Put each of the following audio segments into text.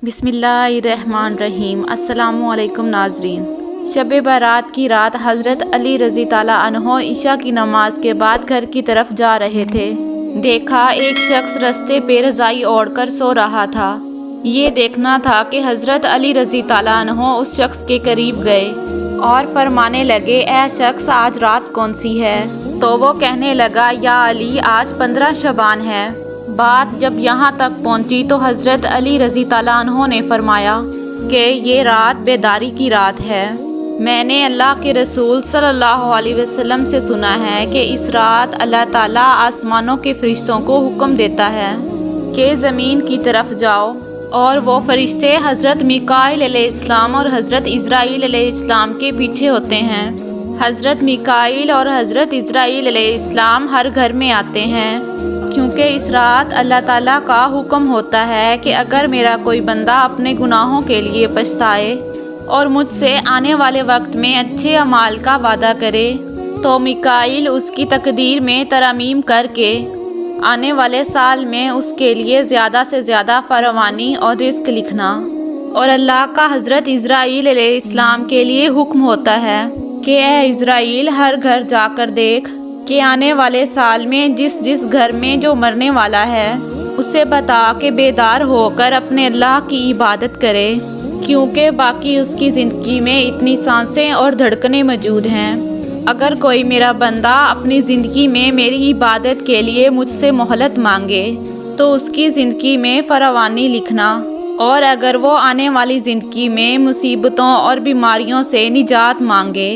بسم اللہ الرحمن الرحیم۔ السلام علیکم ناظرین۔ شب برات کی رات حضرت علی رضی تعالیٰ عنہ عشاء کی نماز کے بعد گھر کی طرف جا رہے تھے۔ دیکھا ایک شخص رستے پہ رضائی اوڑھ کر سو رہا تھا۔ یہ دیکھنا تھا کہ حضرت علی رضی تعالیٰ عنہ اس شخص کے قریب گئے اور فرمانے لگے، اے شخص آج رات کون سی ہے؟ تو وہ کہنے لگا، یا علی آج 15 شعبان ہے۔ بات جب یہاں تک پہنچی تو حضرت علی رضی تعالیٰ عنہ نے فرمایا کہ یہ رات بیداری کی رات ہے۔ میں نے اللہ کے رسول صلی اللہ علیہ وسلم سے سنا ہے کہ اس رات اللہ تعالیٰ آسمانوں کے فرشتوں کو حکم دیتا ہے کہ زمین کی طرف جاؤ، اور وہ فرشتے حضرت میکائیل علیہ السلام اور حضرت عزرائیل علیہ السلام کے پیچھے ہوتے ہیں۔ حضرت میکائیل اور حضرت عزرائیل علیہ السلام ہر گھر میں آتے ہیں، کیونکہ اس رات اللہ تعالیٰ کا حکم ہوتا ہے کہ اگر میرا کوئی بندہ اپنے گناہوں کے لیے پچھتائے اور مجھ سے آنے والے وقت میں اچھے اعمال کا وعدہ کرے تو میکائیل اس کی تقدیر میں ترمیم کر کے آنے والے سال میں اس کے لیے زیادہ سے زیادہ فراوانی اور رزق لکھنا۔ اور اللہ کا حضرت عزرائیل علیہ السلام کے لیے حکم ہوتا ہے کہ اے عزرائیل ہر گھر جا کر دیکھ کہ آنے والے سال میں جس گھر میں جو مرنے والا ہے اسے بتا کہ بیدار ہو کر اپنے اللہ کی عبادت کرے، کیونکہ باقی اس کی زندگی میں اتنی سانسیں اور دھڑکنیں موجود ہیں۔ اگر کوئی میرا بندہ اپنی زندگی میں میری عبادت کے لیے مجھ سے مہلت مانگے تو اس کی زندگی میں فراوانی لکھنا، اور اگر وہ آنے والی زندگی میں مصیبتوں اور بیماریوں سے نجات مانگے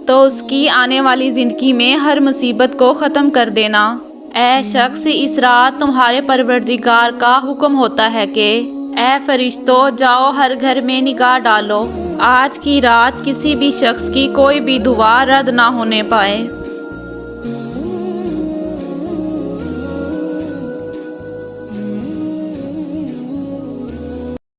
تو اس کی آنے والی زندگی میں ہر مصیبت کو ختم کر دینا۔ اے شخص اس رات تمہارے پروردگار کا حکم ہوتا ہے کہ اے فرشتوں جاؤ ہر گھر میں نگاہ ڈالو، آج کی رات کسی بھی شخص کی کوئی بھی دعا رد نہ ہونے پائے۔